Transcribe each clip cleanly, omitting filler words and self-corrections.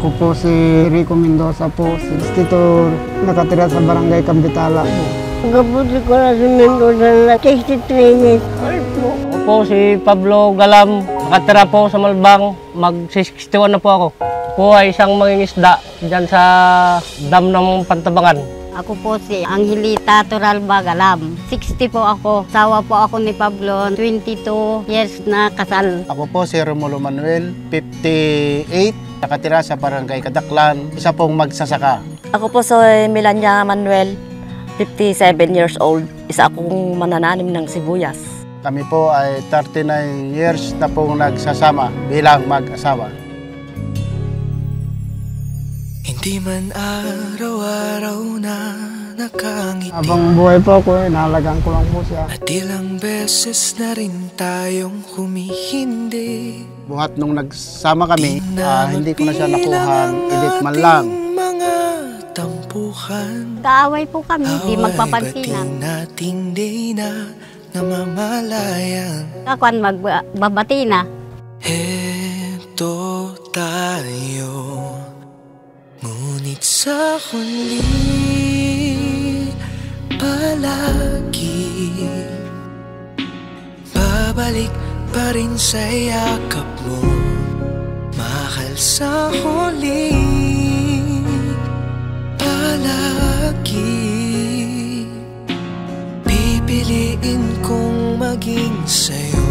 Ako po si Rico Mendoza po, 62, nakatira sa Barangay Cambitala po. Pagkaputi ko na si Mendoza na 63 years old po. Ako po si Pablo Galam, nakatira po sa Malbang, mag-61 na po ako. Po ay isang mangingisda dyan sa dam ng Pantabangan. Ako po si Angelita Turalba Galam. 60 po ako. Sawa po ako ni Pablo, 22 years na kasal. Ako po si Romulo Manuel, 58, nakatira sa Barangay Kadaklan, isa pong magsasaka. Ako po si Melania Manuel, 57 years old. Isa akong manananim ng sibuyas. Kami po ay 39 years na pong nagsasama bilang mag-asawa. Hindi man araw-araw na nakangiti. Habang buhay po ako, inahalagaan ko lang po siya. At ilang beses na rin tayong humihindi. Buhat nung nagsama kami, hindi ko na siya nakuhan, edit man lang. Mga tampuhan. Kaaway po kami, di magpapansinan. Nating di na namamalayan. Kakuan magbabati na. Heto tayo, ngunit sa huli palagi babalik pa rin sa yakap mo, mahal sa huli palagi. Pipiliin kong maging sa'yo,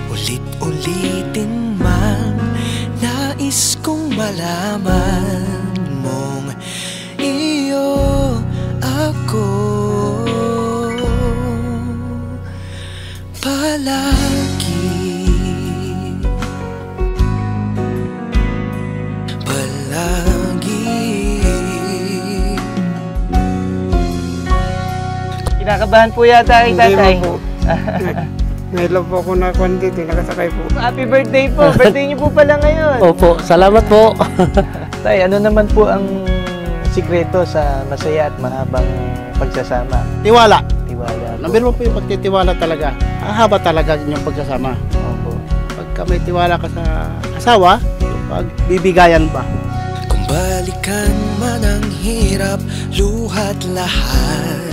ulit-ulitin man. Nais kong malaman mong iyo ako palagi. Palagi. Kinakabahan po yata kay tatay. Ngayon lang po ako nakuhan dito, nakasakay po. Happy birthday po! Birthday niyo po pala ngayon. Opo, salamat po. Tay, ano naman po ang sikreto sa masaya at mahabang pagsasama? Tiwala. Tiwala. Number 1 po yung pagtitiwala talaga. Hahaba talaga yung pagsasama. Opo. Pagka may tiwala ka sa asawa, pagbibigayan pa. Kung balikan man ang hirap, luhat lahat,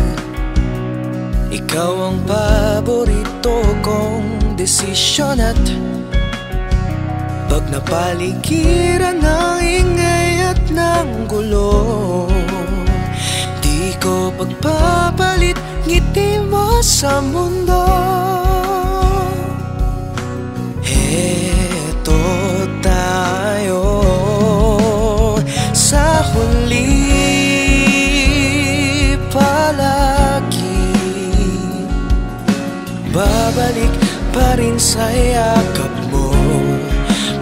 ikaw ang paborito kong desisyon. At pag napaligiran ng ingay at ng gulo, di ko pagpapalit ngiti mo sa mundo. Heto tayo sa huli palagi, babalik pa rin sa yakap mo,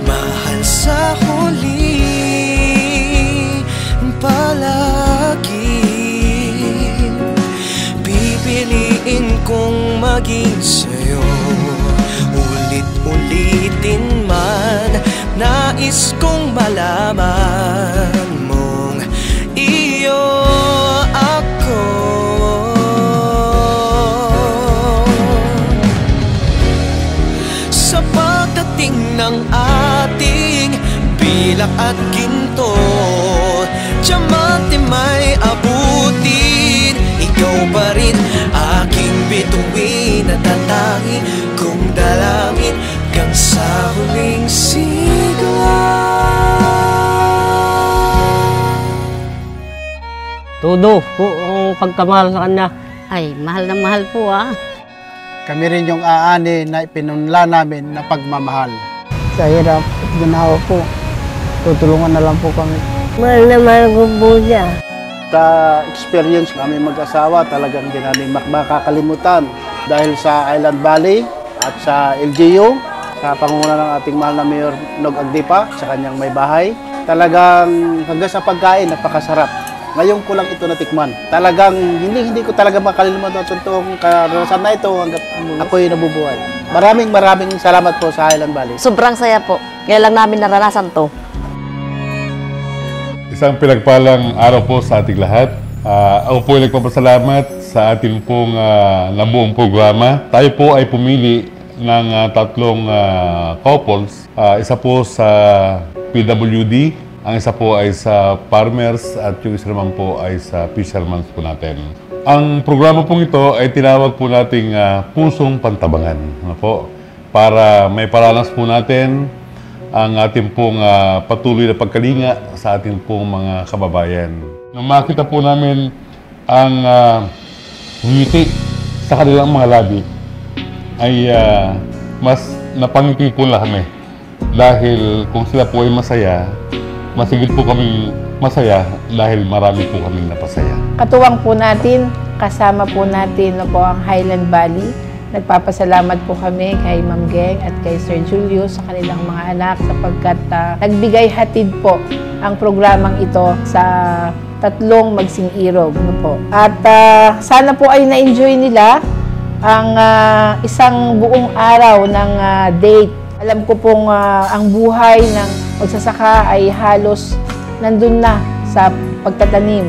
mahal sa huli palagi. Pipiliin kong maging sa'yo, ulit-ulitin man. Nais kong malaman mong iyo ako. Sa pagdating ng ating pilak at ginto, diamante may abutin, ikaw pa rin aking bituin at tatangin kong dalangin hanggang sa huling sigla. Todo po ang pagkamahal sa kanya. Ay, mahal na mahal po ah. Kami rin yung aani na ipinunla namin na pagmamahal. Sa hirap at ginawa po, tutulungan na lang po kami. Mahal na mahal ko po siya. Sa experience kami mag-asawa, talagang di namin makakalimutan. Dahil sa Island Valley at sa LGU, sa pangunguna ng ating mahal na Mayor Nog Agdipa, sa kanyang may bahay, talagang hanggang sa pagkain, napakasarap. Ngayon ko lang ito natikman. Talagang hindi ko talaga makalimutan ang totoong karanasan na ito hanggang ako'y nabubuhay. Maraming salamat po sa Highland Valley. Sobrang saya po. Kaya lang namin naranasan to. Isang pinagpalang araw po sa ating lahat. Ako po ay nagpapasalamat sa ating pong nabuong programa. Tayo po ay pumili ng tatlong couples. Isa po sa PWD Ang isa po ay sa farmers at yung isa naman po ay sa fishermen po natin. Ang programa pong ito ay tinawag po nating Pusong Pantabangan. Ano po? Para may paranas po natin ang ating pong patuloy na pagkalinga sa ating pong mga kababayan. Nung makita po namin ang ngiti sa kanilang mga labi, ay mas napangiti po lang kami. Dahil kung sila po ay masaya, masigit po kami masaya dahil marami po kami napasaya. Katuwang po natin, kasama po natin po ang Highland Valley. Nagpapasalamat po kami kay Ma'am Geng at kay Sir Julius sa kanilang mga anak sapagkat nagbigay hatid po ang programang ito sa tatlong magsing irog. Po. At sana po ay na-enjoy nila ang isang buong araw ng date. Alam ko pong ang buhay ng magsasaka ay halos nandun na sa pagtatanim.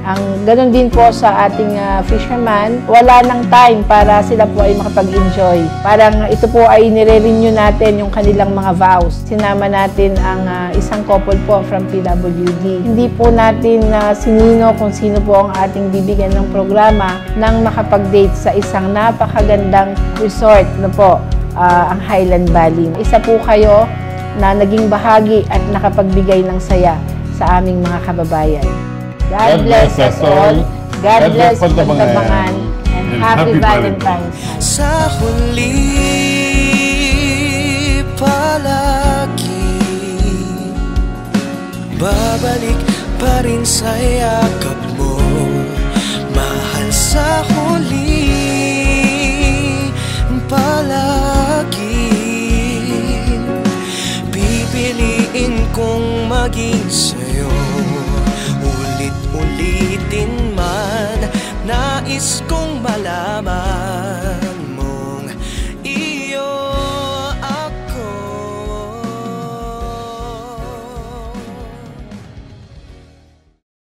Ang ganun din po sa ating fisherman, wala nang time para sila po ay makapag-enjoy. Parang ito po ay nire-renew natin yung kanilang mga vows. Sinama natin ang isang couple po from PWD. Hindi po natin sinino kung sino po ang ating bibigyan ng programa nang makapag-date sa isang napakagandang resort na po, ang Highland Valley. Isa po kayo na naging bahagi at nakapagbigay ng saya sa aming mga kababayan. God bless us all. God bless Pantabangan. And happy Valentine's Day. Sa huli palagi, babalik pa rin sa yakap mo. Mahal sa huli palagi, pipiliin kong maging sa'yo. Ulit-ulitin man, nais ko